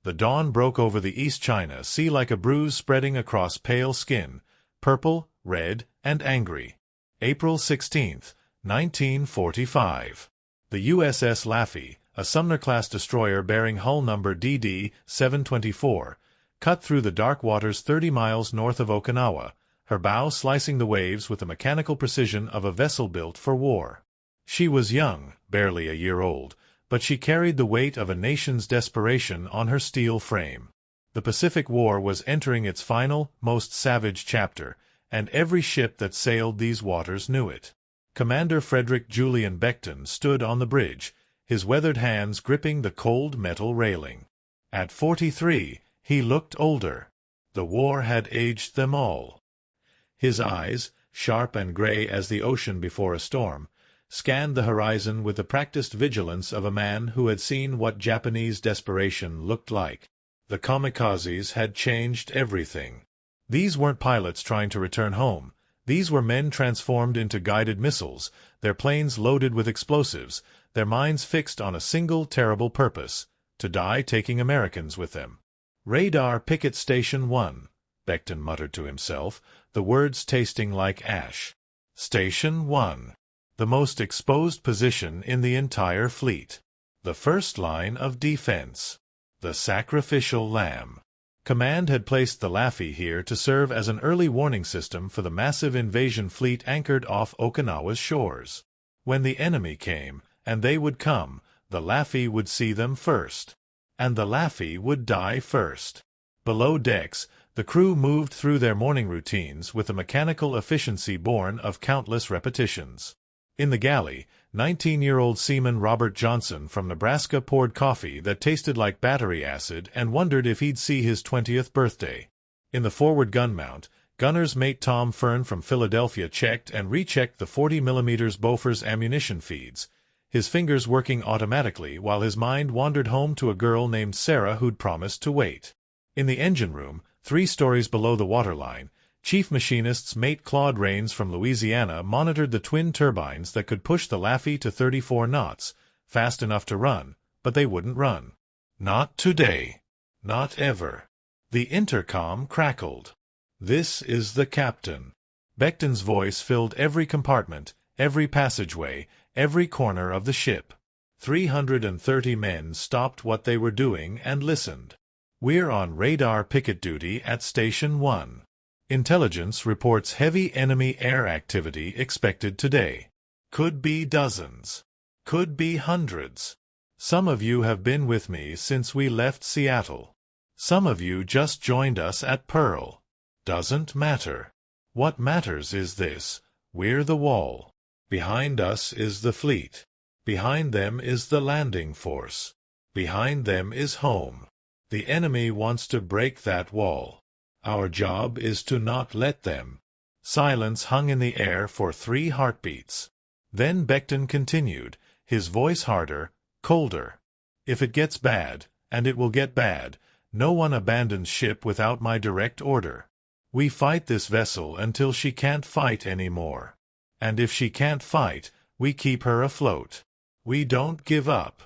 The dawn broke over the East China Sea like a bruise spreading across pale skin, purple, red, and angry. April 16, 1945. The USS Laffey, a Sumner-class destroyer bearing hull number DD-724, cut through the dark waters 30 miles north of Okinawa, her bow slicing the waves with the mechanical precision of a vessel built for war. She was young, barely a year old, but she carried the weight of a nation's desperation on her steel frame. The Pacific War was entering its final, most savage chapter, and every ship that sailed these waters knew it. Commander Frederick Julian Beckton stood on the bridge, his weathered hands gripping the cold metal railing. At 43, he looked older. The war had aged them all. His eyes, sharp and gray as the ocean before a storm, scanned the horizon with the practiced vigilance of a man who had seen what Japanese desperation looked like. The kamikazes had changed everything. These weren't pilots trying to return home. These were men transformed into guided missiles, their planes loaded with explosives, their minds fixed on a single terrible purpose: to die taking Americans with them. "Radar Picket Station 1, Beckton muttered to himself, the words tasting like ash. Station 1. The most exposed position in the entire fleet. The first line of defense. The sacrificial lamb. Command had placed the Laffey here to serve as an early warning system for the massive invasion fleet anchored off Okinawa's shores. When the enemy came, and they would come, the Laffey would see them first. And the Laffey would die first. Below decks, the crew moved through their morning routines with a mechanical efficiency born of countless repetitions. In the galley, 19-year-old seaman Robert Johnson from Nebraska poured coffee that tasted like battery acid and wondered if he'd see his 20th birthday. In the forward gun mount, gunner's mate Tom Fern from Philadelphia checked and rechecked the 40mm Bofors ammunition feeds, his fingers working automatically while his mind wandered home to a girl named Sarah who'd promised to wait. In the engine room, 3 stories below the waterline, Chief Machinist's mate Claude Rains from Louisiana monitored the twin turbines that could push the Laffey to 34 knots, fast enough to run, but they wouldn't run. Not today. Not ever. The intercom crackled. "This is the captain." Beckton's voice filled every compartment, every passageway, every corner of the ship. 330 men stopped what they were doing and listened. "We're on radar picket duty at Station 1. Intelligence reports heavy enemy air activity expected today. Could be dozens. Could be hundreds. Some of you have been with me since we left Seattle. Some of you just joined us at Pearl. Doesn't matter. What matters is this: we're the wall. Behind us is the fleet. Behind them is the landing force. Behind them is home. The enemy wants to break that wall. Our job is to not let them." Silence hung in the air for 3 heartbeats. Then Beckton continued, his voice harder, colder. "If it gets bad, and it will get bad, no one abandons ship without my direct order. We fight this vessel until she can't fight anymore. And if she can't fight, we keep her afloat. We don't give up.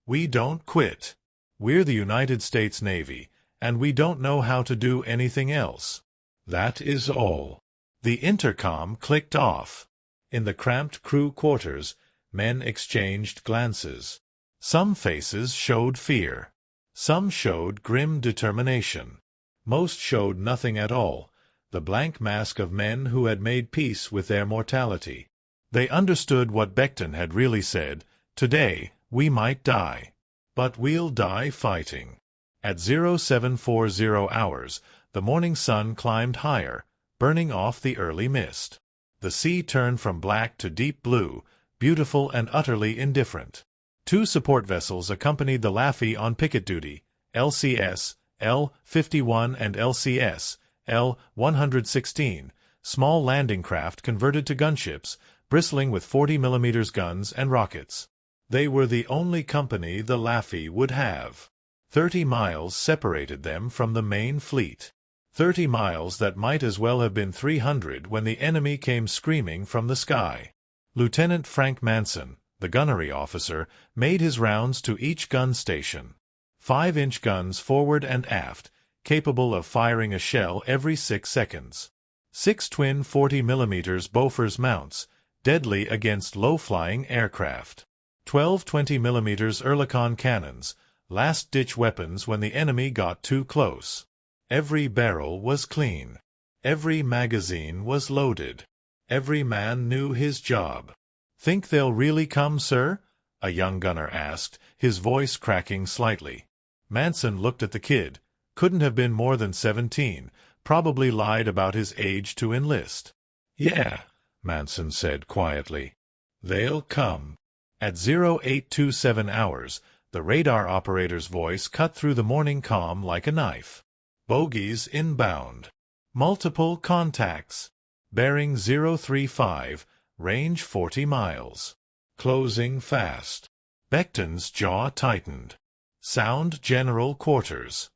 We don't quit. We're the United States Navy, and we don't know how to do anything else. That is all." The intercom clicked off. In the cramped crew quarters, men exchanged glances. Some faces showed fear. Some showed grim determination. Most showed nothing at all, the blank mask of men who had made peace with their mortality. They understood what Beckton had really said: "Today, we might die. But we'll die fighting." At 0740 hours, the morning sun climbed higher, burning off the early mist. The sea turned from black to deep blue, beautiful and utterly indifferent. 2 support vessels accompanied the Laffey on picket duty, LCS L-51 and LCS L-116, small landing craft converted to gunships, bristling with 40mm guns and rockets. They were the only company the Laffey would have. 30 miles separated them from the main fleet. 30 miles that might as well have been 300 when the enemy came screaming from the sky. Lieutenant Frank Manson, the gunnery officer, made his rounds to each gun station. 5-inch guns forward and aft, capable of firing a shell every 6 seconds. 6 twin 40mm Bofors mounts, deadly against low-flying aircraft. 12 20mm Oerlikon cannons, last-ditch weapons when the enemy got too close. Every barrel was clean. Every magazine was loaded. Every man knew his job. "Think they'll really come, sir?" a young gunner asked, his voice cracking slightly. Manson looked at the kid. Couldn't have been more than 17, probably lied about his age to enlist. "Yeah," Manson said quietly. "They'll come." At 0827 hours, the radar operator's voice cut through the morning calm like a knife. "Bogies inbound. Multiple contacts. Bearing 035, range 40 miles. Closing fast." Becton's jaw tightened. "Sound general quarters."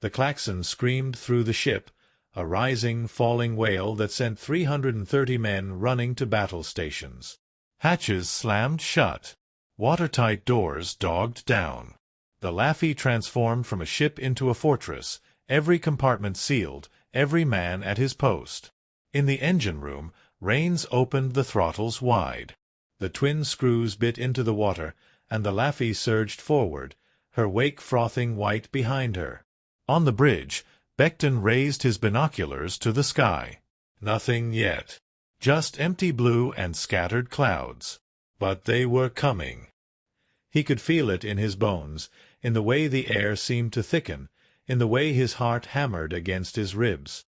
The klaxon screamed through the ship, a rising, falling wail that sent 330 men running to battle stations. Hatches slammed shut. Watertight doors dogged down. The Laffey transformed from a ship into a fortress, every compartment sealed, every man at his post. In the engine room, Rains opened the throttles wide. The twin screws bit into the water, and the Laffey surged forward, her wake frothing white behind her. On the bridge, Becton raised his binoculars to the sky. Nothing yet. Just empty blue and scattered clouds. But they were coming. He could feel it in his bones, in the way the air seemed to thicken, in the way his heart hammered against his ribs.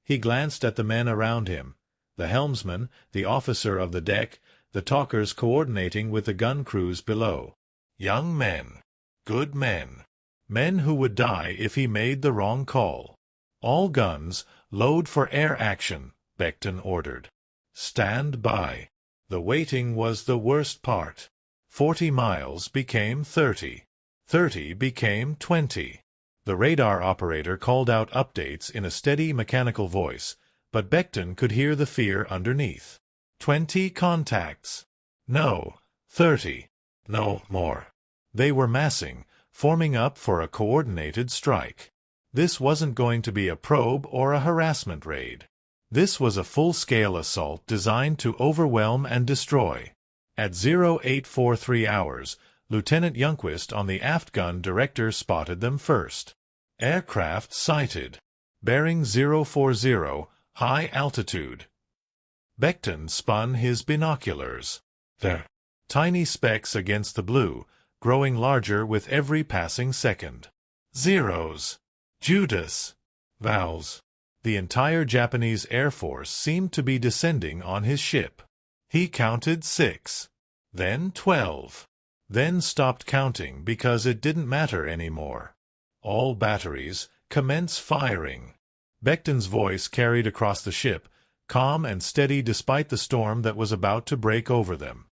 He glanced at the men around him, the helmsman, the officer of the deck, the talkers coordinating with the gun crews below. Young men. Good men. Men who would die if he made the wrong call. "All guns, load for air action," Becton ordered. "Stand by." The waiting was the worst part. 40 miles became 30. 30 became 20. The radar operator called out updates in a steady mechanical voice, but Becton could hear the fear underneath. 20 contacts. No, 30. No more. They were massing, forming up for a coordinated strike. This wasn't going to be a probe or a harassment raid. This was a full-scale assault designed to overwhelm and destroy. At 0843 hours, Lieutenant Youngquist on the aft gun director spotted them first. Aircraft sighted. Bearing 040, high altitude. Becton spun his binoculars. There. Tiny specks against the blue, growing larger with every passing second. Zeros. Judas. Vowels. The entire Japanese Air Force seemed to be descending on his ship. He counted 6. Then 12. Then stopped counting because it didn't matter anymore. "All batteries, commence firing." Becton's voice carried across the ship, calm and steady despite the storm that was about to break over them.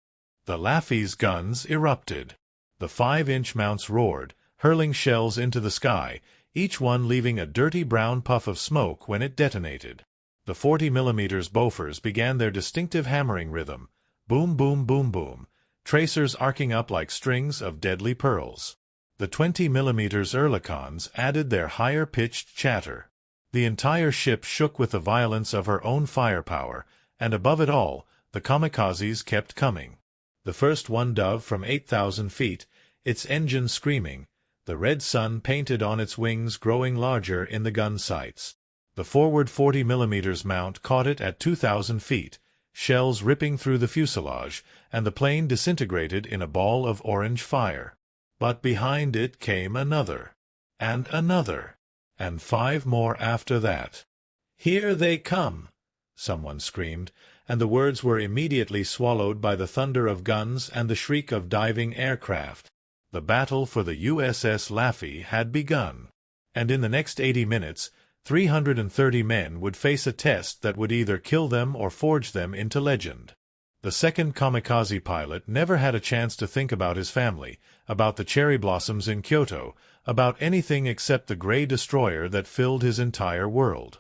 The Laffey's guns erupted. The 5-inch mounts roared, hurling shells into the sky, each one leaving a dirty brown puff of smoke when it detonated. The 40mm Bofors began their distinctive hammering rhythm, boom boom boom boom, tracers arcing up like strings of deadly pearls. The 20mm Oerlikons added their higher-pitched chatter. The entire ship shook with the violence of her own firepower, and above it all, the kamikazes kept coming. The first one dove from 8,000 feet, its engine screaming, the red sun painted on its wings growing larger in the gun sights. The forward 40mm mount caught it at 2,000 feet, shells ripping through the fuselage, and the plane disintegrated in a ball of orange fire. But behind it came another, and 5 more after that. "Here they come!" someone screamed, and the words were immediately swallowed by the thunder of guns and the shriek of diving aircraft. The battle for the USS Laffey had begun, and in the next 80 minutes, 330 men would face a test that would either kill them or forge them into legend. The second kamikaze pilot never had a chance to think about his family, about the cherry blossoms in Kyoto, about anything except the gray destroyer that filled his entire world.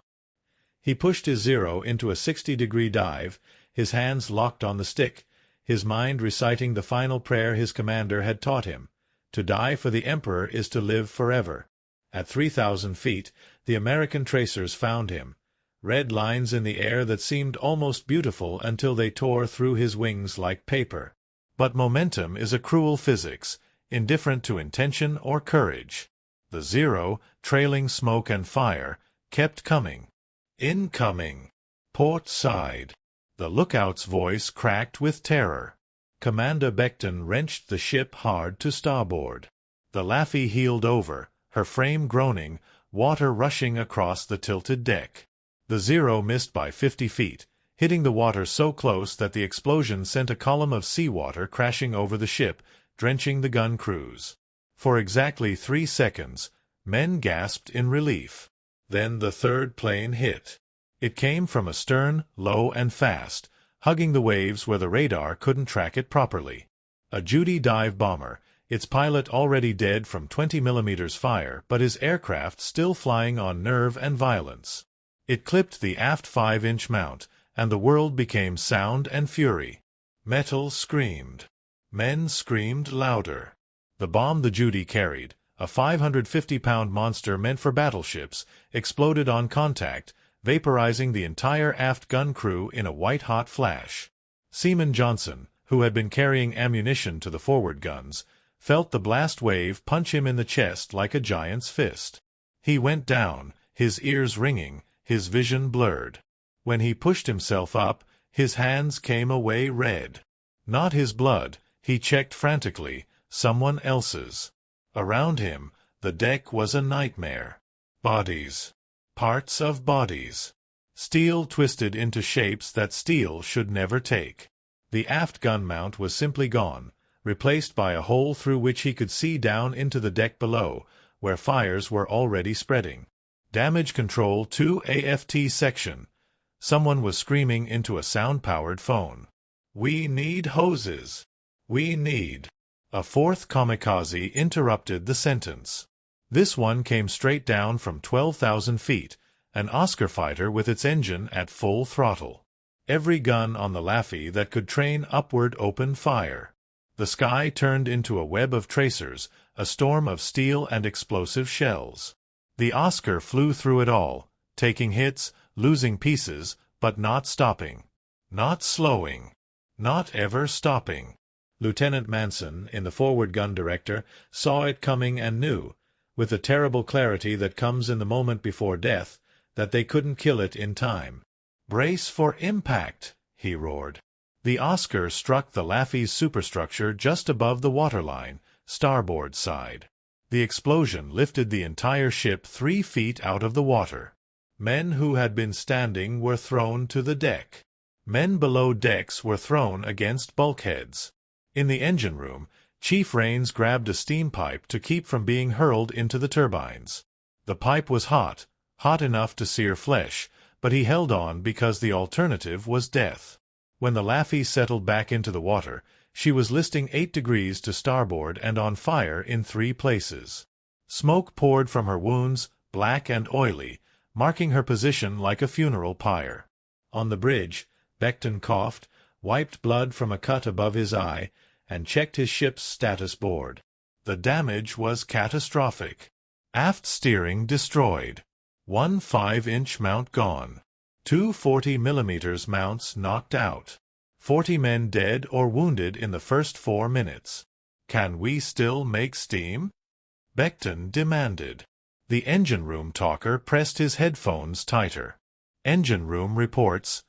He pushed his Zero into a 60-degree dive, his hands locked on the stick, his mind reciting the final prayer his commander had taught him. To die for the Emperor is to live forever. At 3,000 feet, the American tracers found him. Red lines in the air that seemed almost beautiful until they tore through his wings like paper. But momentum is a cruel physics, indifferent to intention or courage. The Zero, trailing smoke and fire, kept coming. Incoming. Port side. The lookout's voice cracked with terror. Commander Beckton wrenched the ship hard to starboard. The Laffy heeled over, her frame groaning, water rushing across the tilted deck. The Zero missed by 50 feet, hitting the water so close that the explosion sent a column of seawater crashing over the ship, drenching the gun crews. For exactly 3 seconds, men gasped in relief. Then the third plane hit. It came from astern, low and fast, hugging the waves where the radar couldn't track it properly. A Judy dive bomber, its pilot already dead from 20 mm fire, but his aircraft still flying on nerve and violence. It clipped the aft 5-inch mount, and the world became sound and fury. Metal screamed. Men screamed louder. The bomb the Judy carried, a 550-pound monster meant for battleships, exploded on contact, vaporizing the entire aft gun crew in a white-hot flash. Seaman Johnson, who had been carrying ammunition to the forward guns, felt the blast wave punch him in the chest like a giant's fist. He went down, his ears ringing, his vision blurred. When he pushed himself up, his hands came away red. Not his blood, he checked frantically, someone else's. Around him, the deck was a nightmare. Bodies. Parts of bodies. Steel twisted into shapes that steel should never take. The aft gun mount was simply gone, replaced by a hole through which he could see down into the deck below, where fires were already spreading. Damage control 2 AFT section. Someone was screaming into a sound-powered phone. We need hoses. We need. A fourth kamikaze interrupted the sentence. This one came straight down from 12,000 feet, an Oscar fighter with its engine at full throttle. Every gun on the Laffy that could train upward opened fire. The sky turned into a web of tracers, a storm of steel and explosive shells. The Oscar flew through it all, taking hits, losing pieces, but not stopping. Not slowing. Not ever stopping. Lieutenant Manson, in the forward gun director, saw it coming and knew, with the terrible clarity that comes in the moment before death, that they couldn't kill it in time. "Brace for impact," he roared. The Oscar struck the Laffy's superstructure just above the waterline, starboard side. The explosion lifted the entire ship 3 feet out of the water. Men who had been standing were thrown to the deck. Men below decks were thrown against bulkheads. In the engine room, Chief Rains grabbed a steam pipe to keep from being hurled into the turbines. The pipe was hot, hot enough to sear flesh, but he held on because the alternative was death. When the Laffy settled back into the water, she was listing 8 degrees to starboard and on fire in 3 places. Smoke poured from her wounds, black and oily, marking her position like a funeral pyre. On the bridge, Beckton coughed, wiped blood from a cut above his eye, and checked his ship's status board. The damage was catastrophic. Aft steering destroyed. 1 5-inch mount gone. 2 40mm mounts knocked out. 40 men dead or wounded in the first 4 minutes. Can we still make steam? Beckton demanded. The engine room talker pressed his headphones tighter. Engine room reports,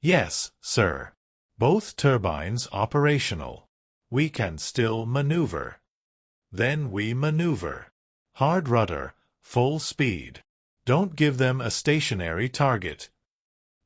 "Yes, sir. Both turbines operational. We can still maneuver." Then we maneuver. Hard rudder, full speed. Don't give them a stationary target.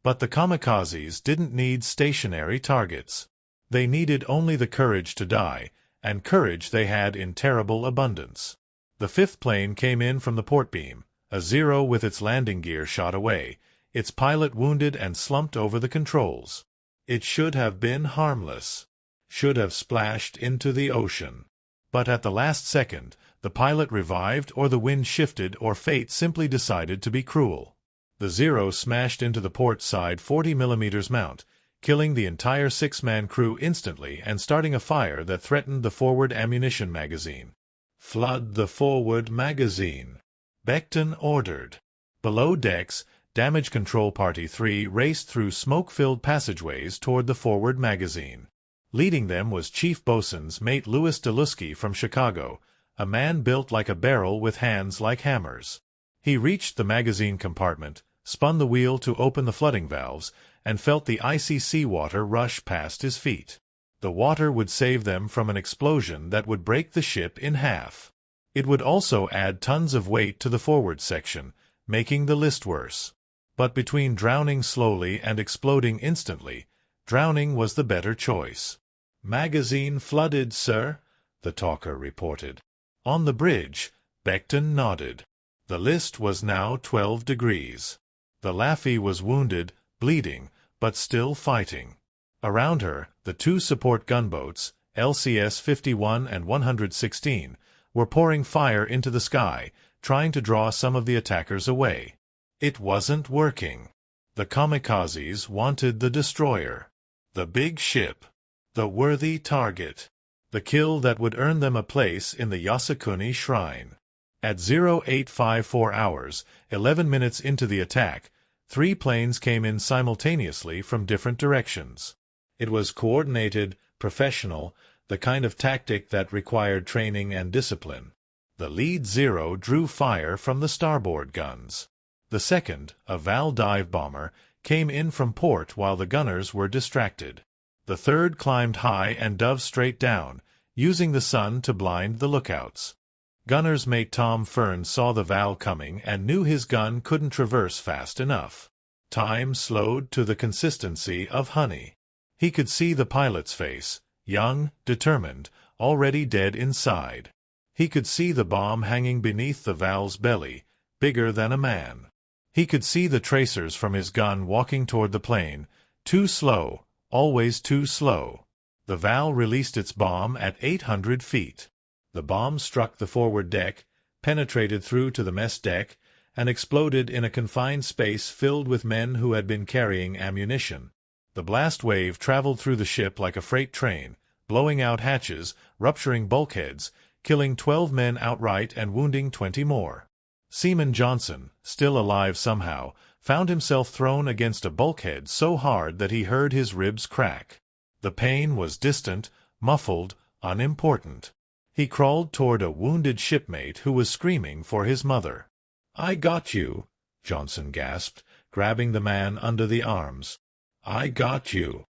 But the kamikazes didn't need stationary targets. They needed only the courage to die, and courage they had in terrible abundance. The 5th plane came in from the port beam, a Zero with its landing gear shot away, its pilot wounded and slumped over the controls. It should have been harmless. Should have splashed into the ocean. But at the last second, the pilot revived or the wind shifted or fate simply decided to be cruel. The Zero smashed into the port side 40mm mount, killing the entire 6-man crew instantly and starting a fire that threatened the forward ammunition magazine. "Flood the forward magazine," Beckton ordered. Below decks, Damage Control Party 3 raced through smoke-filled passageways toward the forward magazine. Leading them was Chief Bosun's mate Louis Delusky from Chicago, a man built like a barrel with hands like hammers. He reached the magazine compartment, spun the wheel to open the flooding valves, and felt the icy seawater rush past his feet. The water would save them from an explosion that would break the ship in half. It would also add tons of weight to the forward section, making the list worse. But between drowning slowly and exploding instantly, drowning was the better choice. "Magazine flooded, sir," the talker reported. On the bridge, Beckton nodded. The list was now 12 degrees. The Laffey was wounded, bleeding, but still fighting. Around her, the two support gunboats, LCS 51 and 116, were pouring fire into the sky, trying to draw some of the attackers away. It wasn't working. The kamikazes wanted the destroyer, the big ship, the worthy target, the kill that would earn them a place in the Yasukuni Shrine. At 0854 hours, 11 minutes into the attack, 3 planes came in simultaneously from different directions. It was coordinated, professional, the kind of tactic that required training and discipline. The lead Zero drew fire from the starboard guns. The second, a Val dive bomber, came in from port while the gunners were distracted. The third climbed high and dove straight down, using the sun to blind the lookouts. Gunner's mate Tom Fern saw the Val coming and knew his gun couldn't traverse fast enough. Time slowed to the consistency of honey. He could see the pilot's face, young, determined, already dead inside. He could see the bomb hanging beneath the Val's belly, bigger than a man. He could see the tracers from his gun walking toward the plane, too slow, always too slow. The Val released its bomb at 800 feet. The bomb struck the forward deck, penetrated through to the mess deck, and exploded in a confined space filled with men who had been carrying ammunition. The blast wave traveled through the ship like a freight train, blowing out hatches, rupturing bulkheads, killing 12 men outright and wounding 20 more. Seaman Johnson, still alive somehow, found himself thrown against a bulkhead so hard that he heard his ribs crack. The pain was distant, muffled, unimportant. He crawled toward a wounded shipmate who was screaming for his mother. "I got you," Johnson gasped, grabbing the man under the arms. "I got you."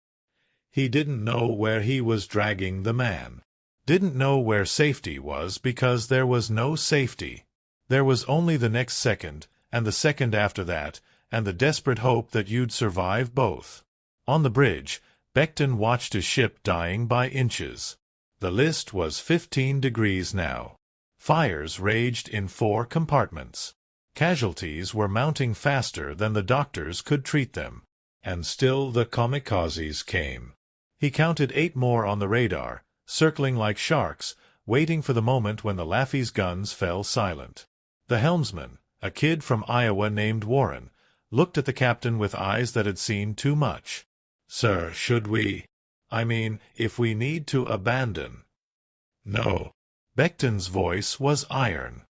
He didn't know where he was dragging the man. Didn't know where safety was because there was no safety. There was only the next second, and the second after that, and the desperate hope that you'd survive both. On the bridge, Beckton watched his ship dying by inches. The list was 15 degrees now. Fires raged in 4 compartments. Casualties were mounting faster than the doctors could treat them. And still the kamikazes came. He counted 8 more on the radar, circling like sharks, waiting for the moment when the Laffey's guns fell silent. The helmsman, a kid from Iowa named Warren, looked at the captain with eyes that had seen too much. "Sir, should we? I mean, if we need to abandon." "No." Beckton's voice was iron.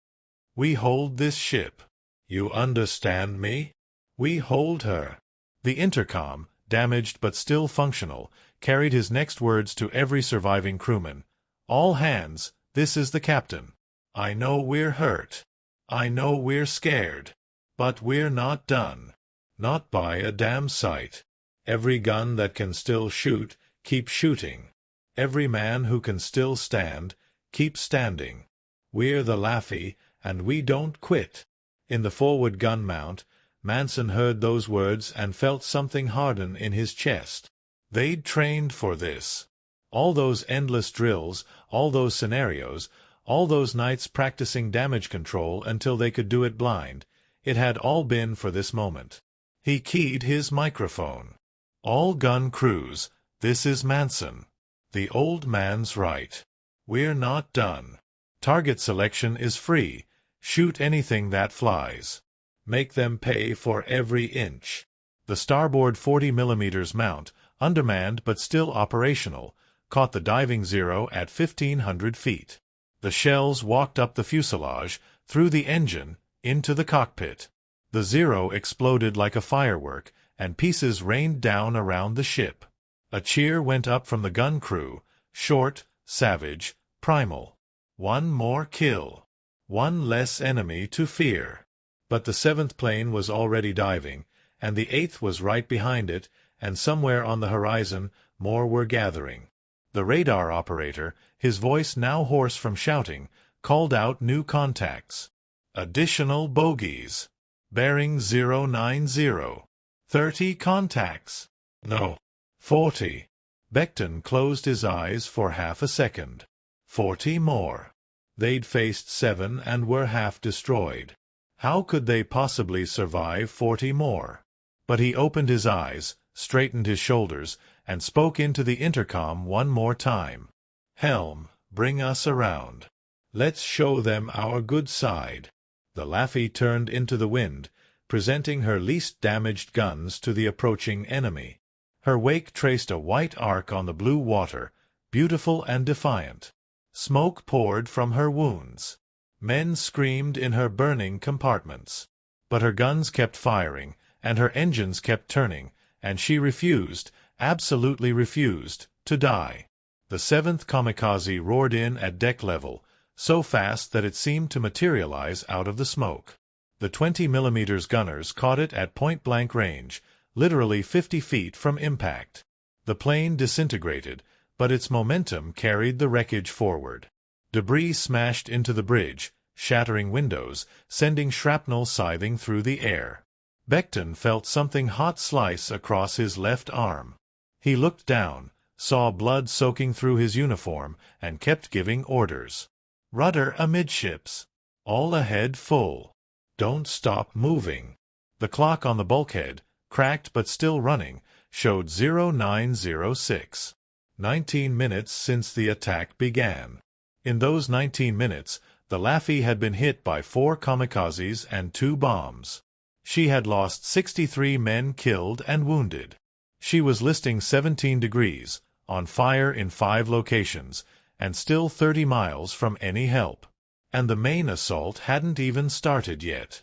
"We hold this ship. You understand me? We hold her." The intercom, damaged but still functional, carried his next words to every surviving crewman. "All hands, this is the captain. I know we're hurt. I know we're scared. But we're not done. Not by a damn sight. Every gun that can still shoot, keep shooting. Every man who can still stand, keep standing. We're the Laffey, and we don't quit." In the forward gun mount, Manson heard those words and felt something harden in his chest. They'd trained for this. All those endless drills, all those scenarios, all those nights practicing damage control until they could do it blind, it had all been for this moment. He keyed his microphone. "All gun crews, this is Manson. The old man's right. We're not done. Target selection is free. Shoot anything that flies. Make them pay for every inch." The starboard 40mm mount, undermanned but still operational, caught the diving Zero at 1,500 feet. The shells walked up the fuselage, through the engine, into the cockpit. The Zero exploded like a firework, and pieces rained down around the ship. A cheer went up from the gun crew, short, savage, primal. One more kill. One less enemy to fear. But the seventh plane was already diving, and the eighth was right behind it, and somewhere on the horizon more were gathering. The radar operator, his voice now hoarse from shouting, called out new contacts. Additional bogies. Bearing 090. 30 contacts. No. 40. Becton closed his eyes for half a second. 40 more. They'd faced 7 and were half destroyed. How could they possibly survive 40 more? But he opened his eyes, straightened his shoulders, and spoke into the intercom one more time. Helm, bring us around. Let's show them our good side. The Laffy turned into the wind, presenting her least damaged guns to the approaching enemy. Her wake traced a white arc on the blue water, beautiful and defiant. Smoke poured from her wounds. Men screamed in her burning compartments. But her guns kept firing, and her engines kept turning, and she refused, absolutely refused, to die. The seventh kamikaze roared in at deck level, so fast that it seemed to materialize out of the smoke. The 20mm gunners caught it at point-blank range, literally 50 feet from impact. The plane disintegrated, but its momentum carried the wreckage forward. Debris smashed into the bridge, shattering windows, sending shrapnel scything through the air. Becton felt something hot slice across his left arm. He looked down, saw blood soaking through his uniform, and kept giving orders. Rudder amidships. All ahead full. Don't stop moving. The clock on the bulkhead, cracked but still running, showed 0906. 19 minutes since the attack began. In those 19 minutes, the Laffy had been hit by 4 kamikazes and 2 bombs. She had lost 63 men killed and wounded. She was listing 17 degrees, on fire in 5 locations, and still 30 miles from any help. And the main assault hadn't even started yet.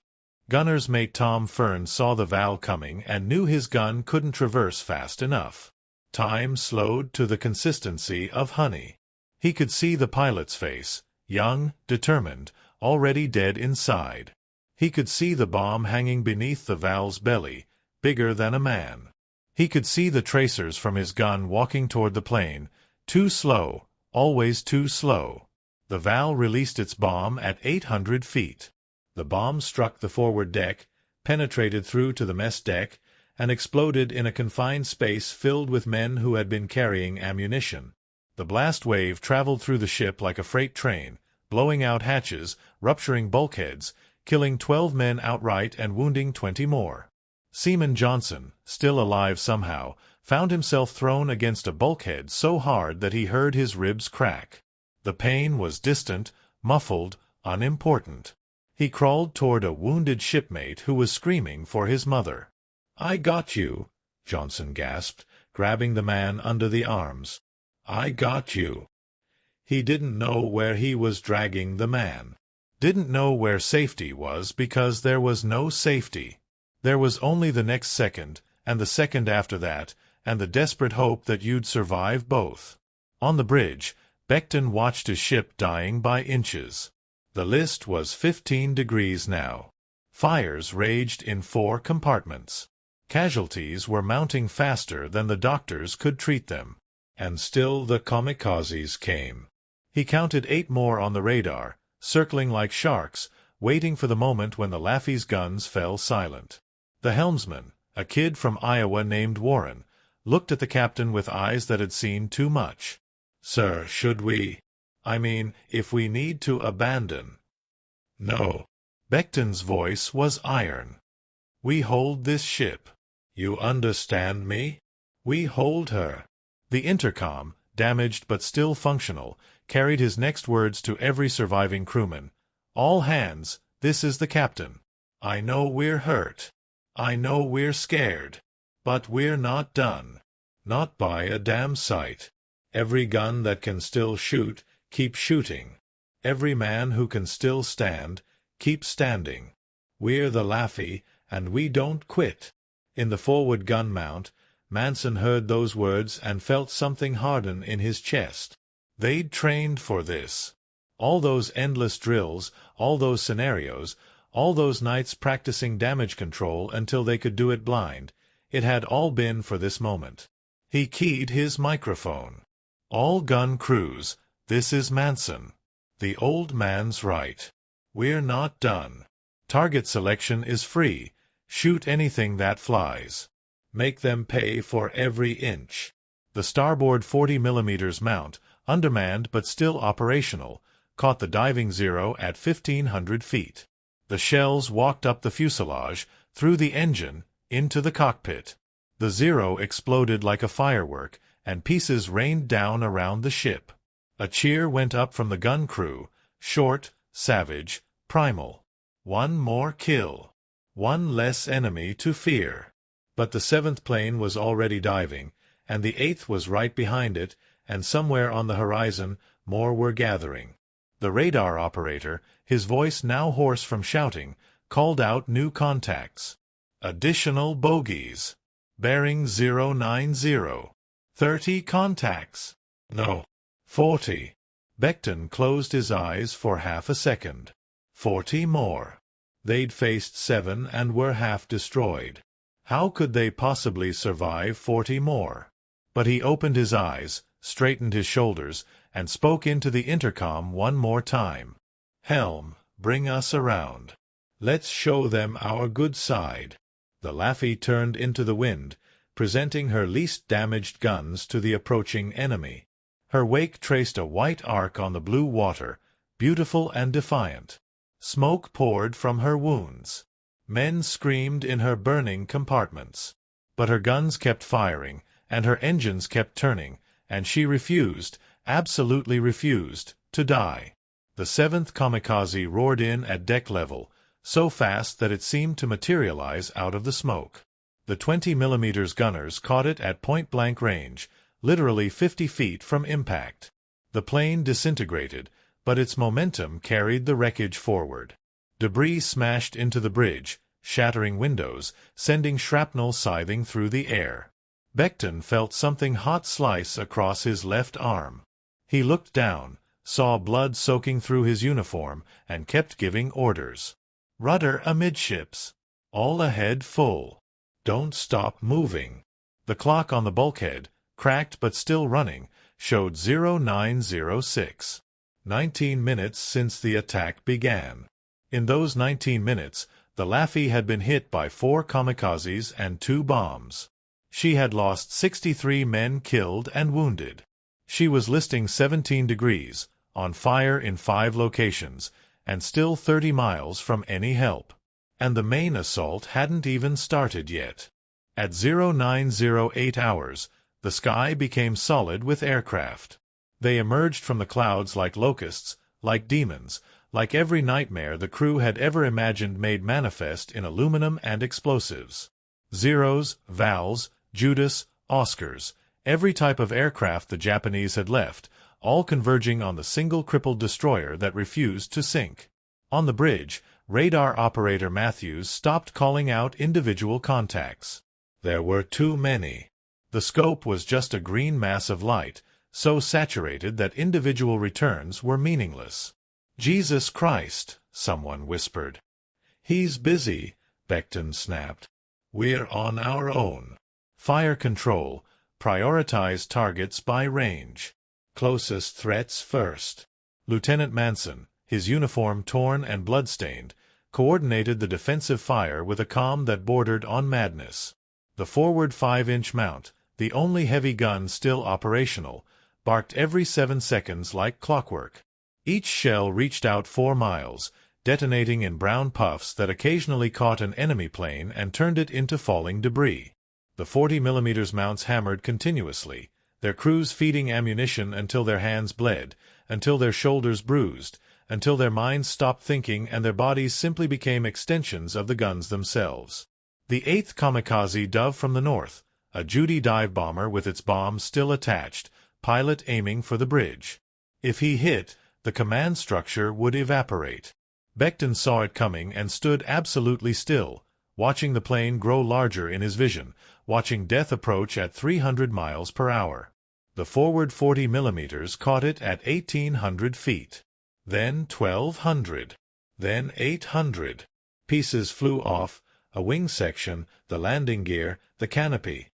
Gunner's mate Tom Fern saw the Val coming and knew his gun couldn't traverse fast enough. Time slowed to the consistency of honey. He could see the pilot's face, young, determined, already dead inside. He could see the bomb hanging beneath the Val's belly, bigger than a man. He could see the tracers from his gun walking toward the plane, too slow, always too slow. The Val released its bomb at 800 feet. The bomb struck the forward deck, penetrated through to the mess deck, and exploded in a confined space filled with men who had been carrying ammunition. The blast wave traveled through the ship like a freight train, blowing out hatches, rupturing bulkheads, killing 12 men outright and wounding 20 more. Seaman Johnson, still alive somehow, found himself thrown against a bulkhead so hard that he heard his ribs crack. The pain was distant, muffled, unimportant. He crawled toward a wounded shipmate who was screaming for his mother. "I got you," Johnson gasped, grabbing the man under the arms. "I got you." He didn't know where he was dragging the man. Didn't know where safety was because there was no safety. There was only the next second, and the second after that, and the desperate hope that you'd survive both. On the bridge, Becton watched his ship dying by inches. The list was 15 degrees now. Fires raged in 4 compartments. Casualties were mounting faster than the doctors could treat them. And still the kamikazes came. He counted 8 more on the radar, circling like sharks, waiting for the moment when the Laffy's guns fell silent. The helmsman, a kid from Iowa named Warren, looked at the captain with eyes that had seen too much. "Sir, should we? I mean, if we need to abandon." "No." Becton's voice was iron. "We hold this ship. You understand me? We hold her." The intercom, damaged but still functional, carried his next words to every surviving crewman. "All hands, this is the captain. I know we're hurt. I know we're scared. But we're not done. Not by a damn sight. Every gun that can still shoot, keep shooting. Every man who can still stand, keep standing. We're the Laffy, and we don't quit. In the forward gun mount, Manson heard those words and felt something harden in his chest. They'd trained for this. All those endless drills, all those scenarios, all those nights practicing damage control until they could do it blind, it had all been for this moment. He keyed his microphone. "All gun crews, this is Manson. The old man's right. We're not done. Target selection is free. Shoot anything that flies. Make them pay for every inch." The starboard 40mm mount, undermanned but still operational, caught the diving Zero at 1,500 feet. The shells walked up the fuselage, through the engine, into the cockpit. The Zero exploded like a firework, and pieces rained down around the ship. A cheer went up from the gun crew, short, savage, primal. One more kill. One less enemy to fear. But the 7th plane was already diving, and the 8th was right behind it, and somewhere on the horizon more were gathering. The radar operator, his voice now hoarse from shouting, called out new contacts. "Additional bogies. Bearing 090. 30 contacts. No. 40. Becton closed his eyes for half a second. 40 more. They'd faced 7 and were half destroyed. How could they possibly survive 40 more? But he opened his eyes, straightened his shoulders, and spoke into the intercom one more time. "Helm, bring us around. Let's show them our good side." The Laffy turned into the wind, presenting her least damaged guns to the approaching enemy. Her wake traced a white arc on the blue water, beautiful and defiant. Smoke poured from her wounds. Men screamed in her burning compartments. But her guns kept firing, and her engines kept turning, and she refused, absolutely refused, to die. The 7th kamikaze roared in at deck level, so fast that it seemed to materialize out of the smoke. The 20mm gunners caught it at point-blank range, literally 50 feet from impact. The plane disintegrated, but its momentum carried the wreckage forward. Debris smashed into the bridge, shattering windows, sending shrapnel scything through the air. Becton felt something hot slice across his left arm. He looked down, saw blood soaking through his uniform, and kept giving orders. "Rudder amidships. All ahead full. Don't stop moving." The clock on the bulkhead, cracked but still running, showed 0906. 19 minutes since the attack began. In those 19 minutes, the Laffy had been hit by 4 kamikazes and 2 bombs. She had lost 63 men killed and wounded. She was listing 17 degrees, on fire in 5 locations, and still 30 miles from any help. And the main assault hadn't even started yet. At 0908 hours, the sky became solid with aircraft. They emerged from the clouds like locusts, like demons, like every nightmare the crew had ever imagined made manifest in aluminum and explosives. Zeros, Vals, Judas, Oscars, every type of aircraft the Japanese had left, all converging on the single crippled destroyer that refused to sink. On the bridge, radar operator Matthews stopped calling out individual contacts. There were too many. The scope was just a green mass of light, so saturated that individual returns were meaningless. "Jesus Christ," someone whispered. "He's busy," Becton snapped. "We're on our own. Fire control. Prioritize targets by range. Closest threats first." Lieutenant Manson, his uniform torn and blood-stained, coordinated the defensive fire with a calm that bordered on madness. The forward 5-inch mount, the only heavy gun still operational, barked every 7 seconds like clockwork. Each shell reached out 4 miles, detonating in brown puffs that occasionally caught an enemy plane and turned it into falling debris. The 40mm mounts hammered continuously, their crews feeding ammunition until their hands bled, until their shoulders bruised, until their minds stopped thinking and their bodies simply became extensions of the guns themselves. The 8th kamikaze dove from the north, a Judy dive bomber with its bombs still attached, pilot aiming for the bridge. If he hit, the command structure would evaporate. Becton saw it coming and stood absolutely still, watching the plane grow larger in his vision, watching death approach at 300 miles per hour. The forward 40 millimeters caught it at 1,800 feet. Then 1,200. Then 800. Pieces flew off, a wing section, the landing gear, the canopy.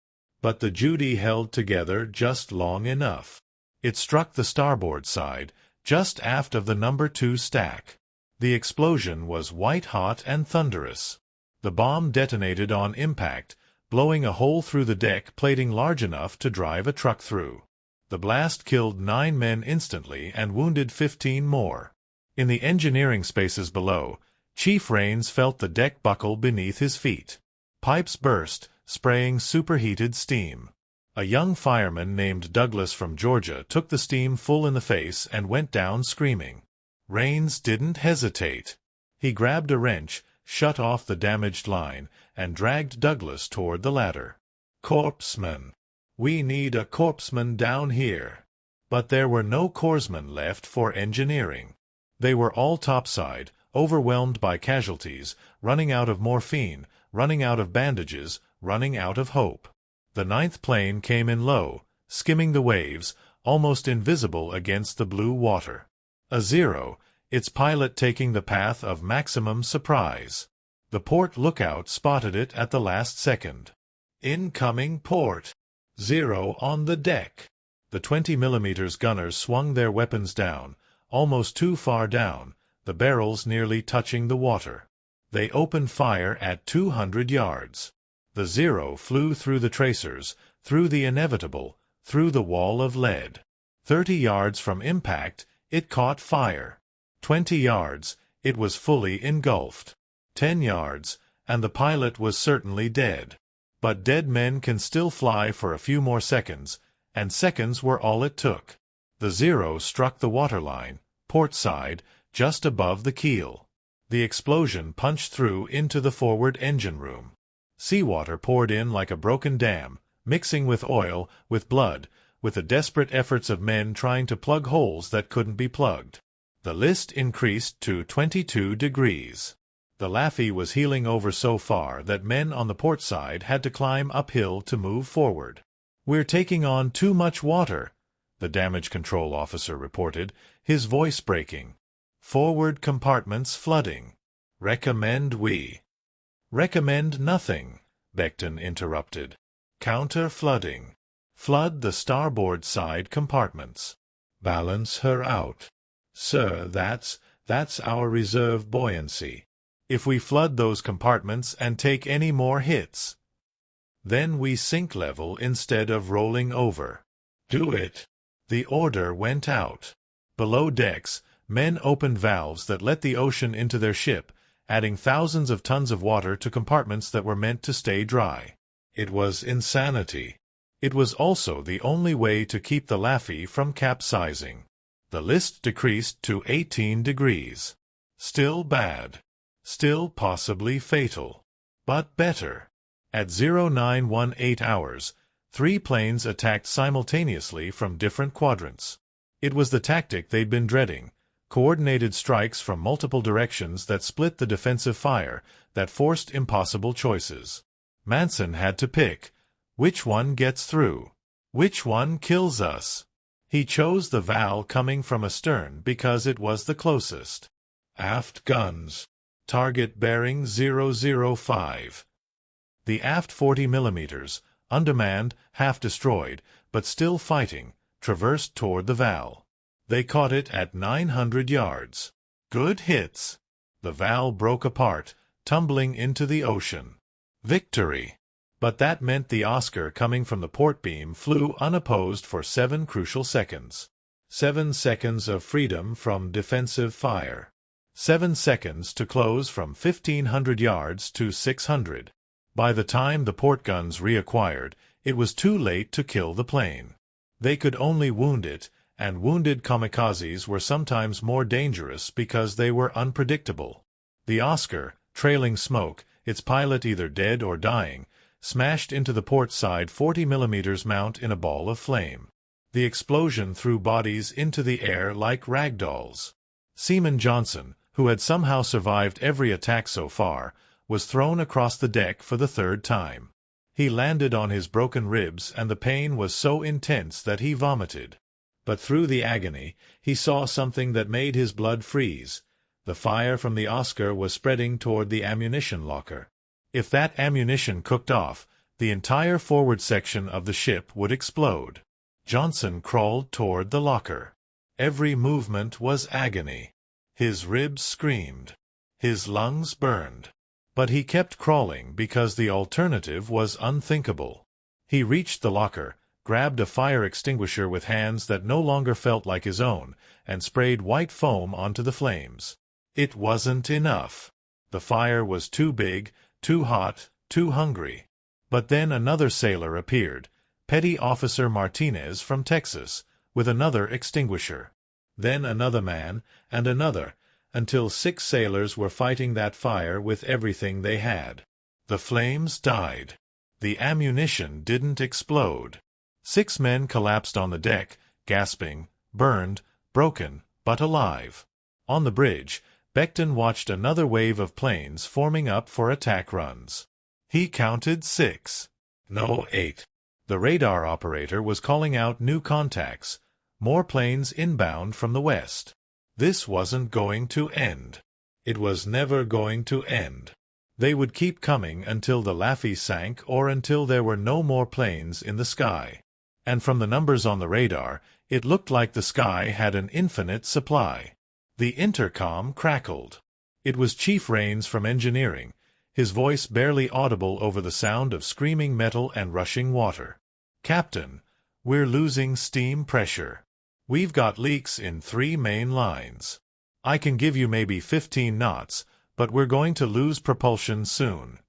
But the Judy held together just long enough. It struck the starboard side, just aft of the number 2 stack. The explosion was white-hot and thunderous. The bomb detonated on impact, blowing a hole through the deck plating large enough to drive a truck through. The blast killed 9 men instantly and wounded 15 more. In the engineering spaces below, Chief Rains felt the deck buckle beneath his feet. Pipes burst, spraying superheated steam. A young fireman named Douglas from Georgia took the steam full in the face and went down screaming. Rains didn't hesitate. He grabbed a wrench, shut off the damaged line, and dragged Douglas toward the ladder. Corpsman. We need a corpsman down here. But there were no corpsmen left for engineering. They were all topside, overwhelmed by casualties, running out of morphine, running out of bandages, running out of hope. The 9th plane came in low, skimming the waves, almost invisible against the blue water. A 0, its pilot taking the path of maximum surprise. The port lookout spotted it at the last second. Incoming port. 0 on the deck. The 20 mm gunners swung their weapons down, almost too far down, the barrels nearly touching the water. They opened fire at 200 yards. The 0 flew through the tracers, through the inevitable, through the wall of lead. 30 yards from impact, it caught fire. 20 yards, it was fully engulfed. 10 yards, and the pilot was certainly dead. But dead men can still fly for a few more seconds, and seconds were all it took. The 0 struck the waterline, port side, just above the keel. The explosion punched through into the forward engine room. Seawater poured in like a broken dam, mixing with oil, with blood, with the desperate efforts of men trying to plug holes that couldn't be plugged. The list increased to 22 degrees. The Laffey was heeling over so far that men on the port side had to climb uphill to move forward. "We're taking on too much water," the damage control officer reported, his voice breaking. "Forward compartments flooding. Recommend we—" "Recommend nothing," Becton interrupted. "Counter-flooding. Flood the starboard side compartments. Balance her out. Sir, that's our reserve buoyancy. If we flood those compartments and take any more hits, then we sink level instead of rolling over. Do it." The order went out. Below decks, men opened valves that let the ocean into their ship, adding thousands of tons of water to compartments that were meant to stay dry. It was insanity. It was also the only way to keep the Laffey from capsizing. The list decreased to 18 degrees. Still bad. Still possibly fatal. But better. At 0918 hours, 3 planes attacked simultaneously from different quadrants. It was the tactic they'd been dreading. Coordinated strikes from multiple directions that split the defensive fire, that forced impossible choices. Manson had to pick. Which one gets through? Which one kills us? He chose the Val coming from astern because it was the closest. Aft guns. Target bearing 005. The aft 40 millimeters, undermanned, half destroyed, but still fighting, traversed toward the Val. They caught it at 900 yards. Good hits. The Val broke apart, tumbling into the ocean. Victory. But that meant the Oscar coming from the port beam flew unopposed for 7 crucial seconds. 7 seconds of freedom from defensive fire. 7 seconds to close from 1,500 yards to 600. By the time the port guns reacquired, it was too late to kill the plane. They could only wound it, and wounded kamikazes were sometimes more dangerous because they were unpredictable. The Oscar, trailing smoke, its pilot either dead or dying, smashed into the port side 40 millimeters mount in a ball of flame. The explosion threw bodies into the air like rag dolls. Seaman Johnson, who had somehow survived every attack so far, was thrown across the deck for the third time. He landed on his broken ribs, and the pain was so intense that he vomited. But through the agony, he saw something that made his blood freeze. The fire from the Oscar was spreading toward the ammunition locker. If that ammunition cooked off, the entire forward section of the ship would explode. Johnson crawled toward the locker. Every movement was agony. His ribs screamed. His lungs burned. But he kept crawling because the alternative was unthinkable. He reached the locker, grabbed a fire extinguisher with hands that no longer felt like his own, and sprayed white foam onto the flames. It wasn't enough. The fire was too big, too hot, too hungry. But then another sailor appeared, Petty Officer Martinez from Texas, with another extinguisher. Then another man, and another, until 6 sailors were fighting that fire with everything they had. The flames died. The ammunition didn't explode. 6 men collapsed on the deck, gasping, burned, broken, but alive. On the bridge, Becton watched another wave of planes forming up for attack runs. He counted 6. No, 8. The radar operator was calling out new contacts, more planes inbound from the west. This wasn't going to end. It was never going to end. They would keep coming until the Laffey sank or until there were no more planes in the sky. And from the numbers on the radar, it looked like the sky had an infinite supply. The intercom crackled. It was Chief Rains from engineering, his voice barely audible over the sound of screaming metal and rushing water. "Captain, we're losing steam pressure. We've got leaks in 3 main lines. I can give you maybe 15 knots, but we're going to lose propulsion soon."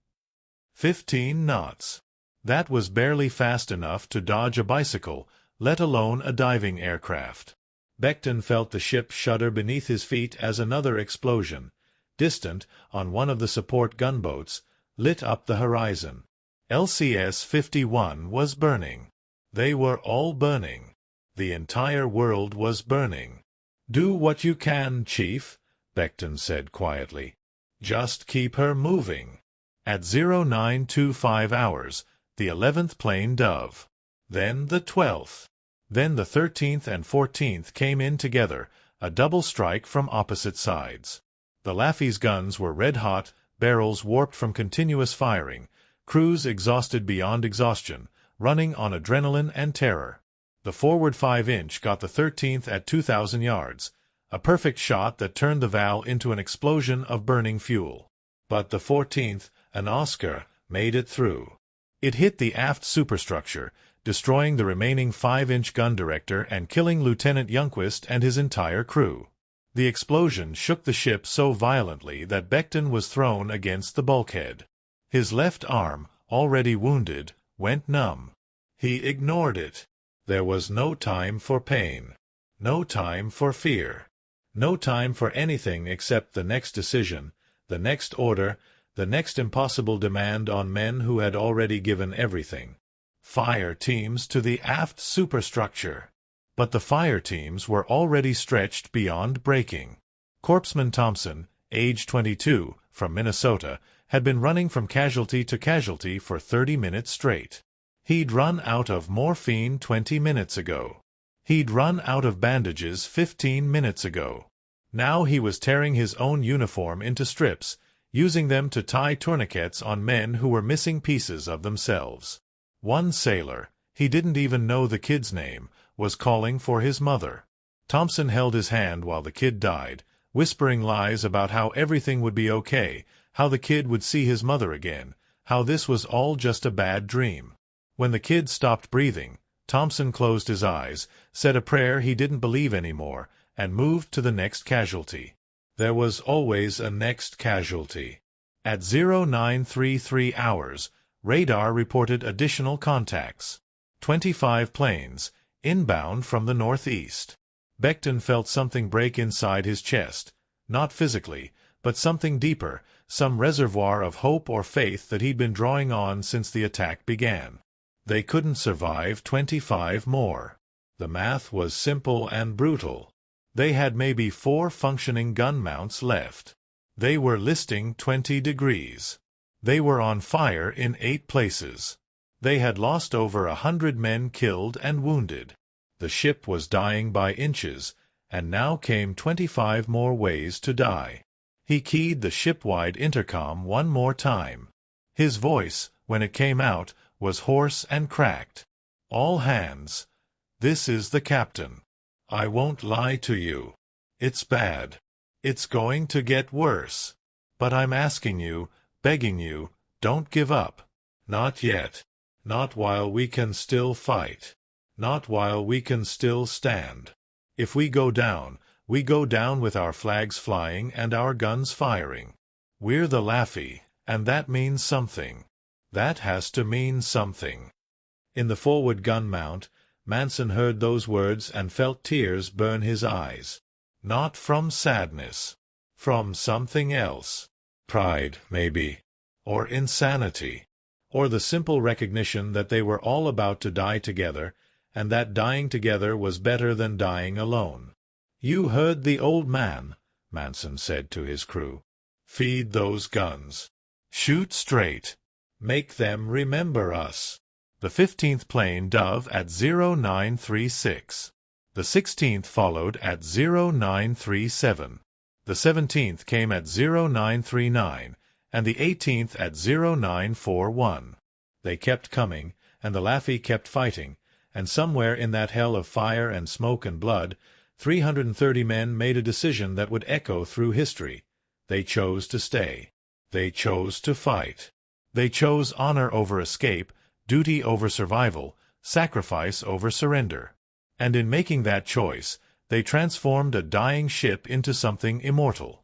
15 knots. That was barely fast enough to dodge a bicycle, let alone a diving aircraft. Becton felt the ship shudder beneath his feet as another explosion, distant, on one of the support gunboats, lit up the horizon. LCS-51 was burning. They were all burning. The entire world was burning. "Do what you can, Chief," Becton said quietly. "Just keep her moving." At 0925 hours, the 11th plane dove. Then the 12th. Then the 13th and 14th came in together, a double strike from opposite sides. The Laffey's guns were red-hot, barrels warped from continuous firing, crews exhausted beyond exhaustion, running on adrenaline and terror. The forward 5-inch got the 13th at 2,000 yards, a perfect shot that turned the Val into an explosion of burning fuel. But the 14th, an Oscar, made it through. It hit the aft superstructure, destroying the remaining 5-inch gun director and killing Lieutenant Youngquist and his entire crew. The explosion shook the ship so violently that Becton was thrown against the bulkhead. His left arm, already wounded, went numb. He ignored it. There was no time for pain. No time for fear. No time for anything except the next decision, the next order, the next impossible demand on men who had already given everything. Fire teams to the aft superstructure. But the fire teams were already stretched beyond breaking. Corpsman Thompson, age 22, from Minnesota, had been running from casualty to casualty for 30 minutes straight. He'd run out of morphine 20 minutes ago. He'd run out of bandages 15 minutes ago. Now he was tearing his own uniform into strips, using them to tie tourniquets on men who were missing pieces of themselves. One sailor, he didn't even know the kid's name, was calling for his mother. Thompson held his hand while the kid died, whispering lies about how everything would be okay, how the kid would see his mother again, how this was all just a bad dream. When the kid stopped breathing, Thompson closed his eyes, said a prayer he didn't believe anymore, and moved to the next casualty. There was always a next casualty. At 0933 hours, radar reported additional contacts. 25 planes, inbound from the northeast. Becton felt something break inside his chest, not physically, but something deeper, some reservoir of hope or faith that he'd been drawing on since the attack began. They couldn't survive 25 more. The math was simple and brutal. They had maybe 4 functioning gun mounts left. They were listing 20 degrees. They were on fire in 8 places. They had lost over 100 men killed and wounded. The ship was dying by inches, and now came 25 more ways to die. He keyed the ship-wide intercom one more time. His voice, when it came out, was hoarse and cracked. "All hands. This is the captain. I won't lie to you. It's bad. It's going to get worse. But I'm asking you, begging you, don't give up. Not yet. Not while we can still fight. Not while we can still stand. If we go down with our flags flying and our guns firing. We're the Laffy, and that means something. That has to mean something." In the forward gun mount, Manson heard those words and felt tears burn his eyes. Not from sadness. From something else. Pride, maybe. Or insanity. Or the simple recognition that they were all about to die together, and that dying together was better than dying alone. "You heard the old man," Manson said to his crew. "Feed those guns. Shoot straight. Make them remember us." The 15th plane dove at 0936. The 16th followed at 0937. The 17th came at 0939, and the 18th at 0941. They kept coming, and the Laffy kept fighting, and somewhere in that hell of fire and smoke and blood, 330 men made a decision that would echo through history. They chose to stay. They chose to fight. They chose honor over escape, duty over survival, sacrifice over surrender. And in making that choice, they transformed a dying ship into something immortal.